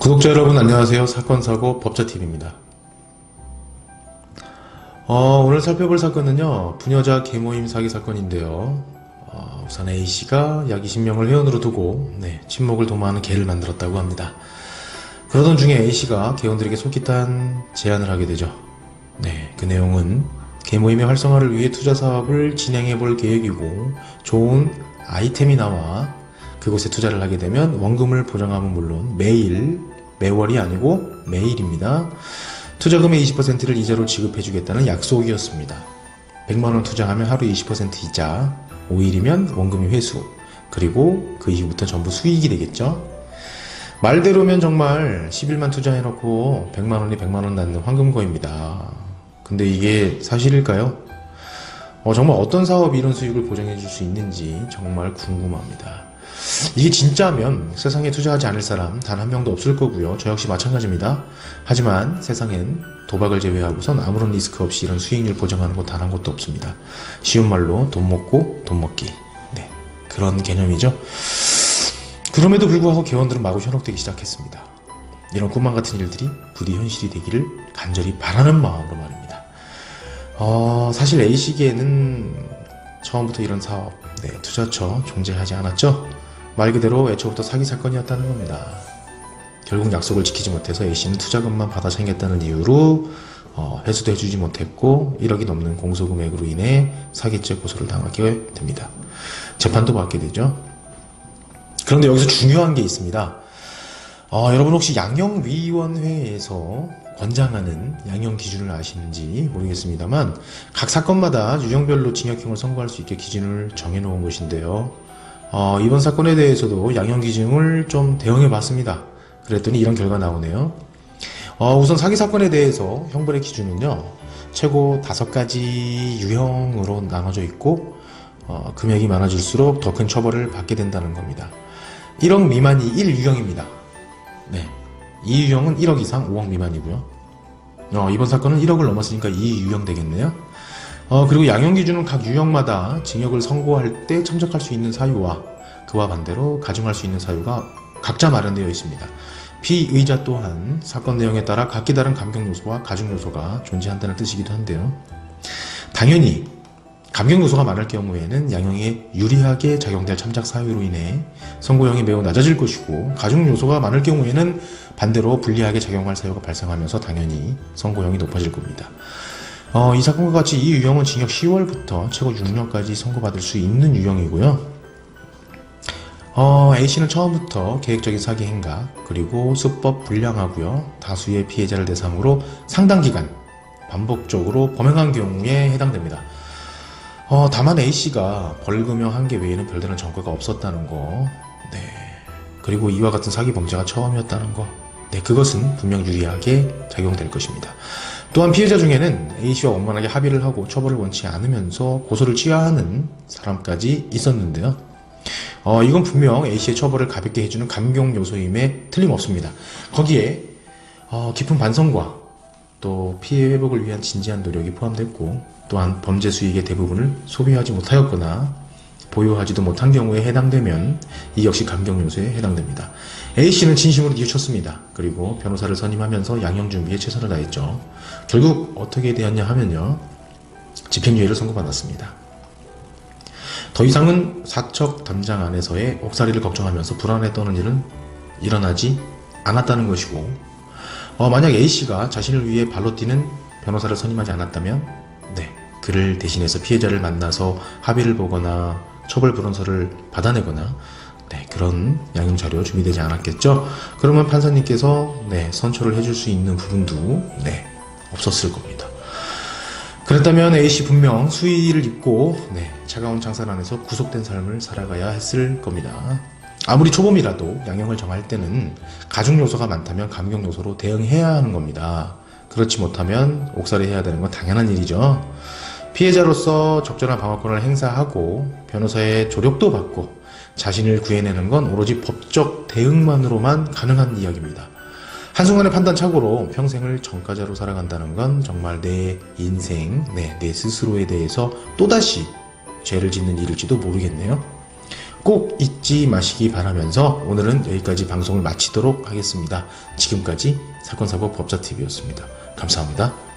구독자 여러분 안녕하세요. 사건사고 법자TV입니다. 오늘 살펴볼 사건은요, 부녀자 계모임 사기 사건인데요. 우선 A씨가 약 20명을 회원으로 두고 친목을 도모하는 계를 만들었다고 합니다. 그러던 중에 A씨가 계원들에게 솔깃한 제안을 하게 되죠. 그 내용은 계모임의 활성화를 위해 투자 사업을 진행해 볼 계획이고, 좋은 아이템이 나와 그곳에 투자를 하게 되면 원금을 보장함은 물론 매월이 아니고 매일입니다. 투자금의 20%를 이자로 지급해주겠다는 약속이었습니다. 100만원 투자하면 하루 20% 이자, 5일이면 원금이 회수, 그리고 그 이후부터 전부 수익이 되겠죠. 말대로면 정말 10일만 투자해놓고 100만원이 100만원 낳는 황금거입니다. 근데 이게 사실일까요? 정말 어떤 사업이 이런 수익을 보장해줄 수 있는지 정말 궁금합니다. 이게 진짜면 세상에 투자하지 않을 사람 단 한 명도 없을 거고요. 저 역시 마찬가지입니다. 하지만 세상엔 도박을 제외하고선 아무런 리스크 없이 이런 수익률 보장하는 곳 단 한 곳도 없습니다. 쉬운 말로 돈 먹고 돈 먹기. 그런 개념이죠. 그럼에도 불구하고 개원들은 마구 현혹되기 시작했습니다. 이런 꿈만 같은 일들이 부디 현실이 되기를 간절히 바라는 마음으로 말입니다. 사실 A시기에는 처음부터 이런 사업, 투자처 존재하지 않았죠. 말 그대로 애초부터 사기 사건이었다는 겁니다. 결국 약속을 지키지 못해서 A씨는 투자금만 받아 챙겼다는 이유로 회수도 해주지 못했고 1억이 넘는 공소금액으로 인해 사기죄 고소를 당하게 됩니다. 재판도 받게 되죠. 그런데 여기서 중요한 게 있습니다. 여러분 혹시 양형위원회에서 권장하는 양형 기준을 아시는지 모르겠습니다만 각 사건마다 유형별로 징역형을 선고할 수 있게 기준을 정해놓은 것인데요. 이번 사건에 대해서도 양형 기준을 좀 대응해 봤습니다. 그랬더니 이런 결과 나오네요. 우선 사기 사건에 대해서 형벌의 기준은요, 최고 5가지 유형으로 나눠져 있고 금액이 많아질수록 더 큰 처벌을 받게 된다는 겁니다. 1억 미만이 1유형입니다. 2유형은 1억 이상 5억 미만이고요. 이번 사건은 1억을 넘었으니까 2유형 되겠네요. 그리고 양형 기준은 각 유형마다 징역을 선고할 때 참작할 수 있는 사유와 그와 반대로 가중할 수 있는 사유가 각자 마련되어 있습니다. 피의자 또한 사건 내용에 따라 각기 다른 감경 요소와 가중 요소가 존재한다는 뜻이기도 한데요. 당연히 감경 요소가 많을 경우에는 양형에 유리하게 작용될 참작 사유로 인해 선고형이 매우 낮아질 것이고, 가중 요소가 많을 경우에는 반대로 불리하게 작용할 사유가 발생하면서 당연히 선고형이 높아질 겁니다. 이 사건과 같이 이 유형은 징역 10월부터 최고 6년까지 선고받을 수 있는 유형이고요. A씨는 처음부터 계획적인 사기 행각, 그리고 수법 불량하고요, 다수의 피해자를 대상으로 상당 기간 반복적으로 범행한 경우에 해당됩니다. 다만 A씨가 벌금형 1개 외에는 별다른 전과가 없었다는 거, 그리고 이와 같은 사기 범죄가 처음이었다는 거, 그것은 분명 유리하게 작용될 것입니다. 또한 피해자 중에는 A씨와 원만하게 합의를 하고 처벌을 원치 않으면서 고소를 취하하는 사람까지 있었는데요. 이건 분명 A씨의 처벌을 가볍게 해주는 감경 요소임에 틀림없습니다. 거기에 깊은 반성과 또 피해 회복을 위한 진지한 노력이 포함됐고, 또한 범죄 수익의 대부분을 소비하지 못하였거나 보유하지도 못한 경우에 해당되면 이 역시 감경 요소에 해당됩니다. A씨는 진심으로 뉘우쳤습니다. 그리고 변호사를 선임하면서 양형 준비에 최선을 다했죠. 결국 어떻게 되었냐 하면요, 집행유예를 선고받았습니다. 더 이상은 사척 담장 안에서의 옥살이를 걱정하면서 불안에 떠는 일은 일어나지 않았다는 것이고, 만약 A씨가 자신을 위해 발로 뛰는 변호사를 선임하지 않았다면 그를 대신해서 피해자를 만나서 합의를 보거나 처벌 불원서를 받아내거나 그런 양형 자료 준비되지 않았겠죠. 그러면 판사님께서 선처를 해줄 수 있는 부분도 없었을 겁니다. 그랬다면 A씨 분명 수의를 입고 차가운 창살 안에서 구속된 삶을 살아가야 했을 겁니다. 아무리 초범이라도 양형을 정할 때는 가중 요소가 많다면 감경 요소로 대응해야 하는 겁니다. 그렇지 못하면 옥살이 해야 되는 건 당연한 일이죠. 피해자로서 적절한 방어권을 행사하고 변호사의 조력도 받고 자신을 구해내는 건 오로지 법적 대응만으로만 가능한 이야기입니다. 한순간의 판단착오로 평생을 전과자로 살아간다는 건 정말 내 인생, 내 스스로에 대해서 또다시 죄를 짓는 일일지도 모르겠네요. 꼭 잊지 마시기 바라면서 오늘은 여기까지 방송을 마치도록 하겠습니다. 지금까지 사건사고 법사TV였습니다. 감사합니다.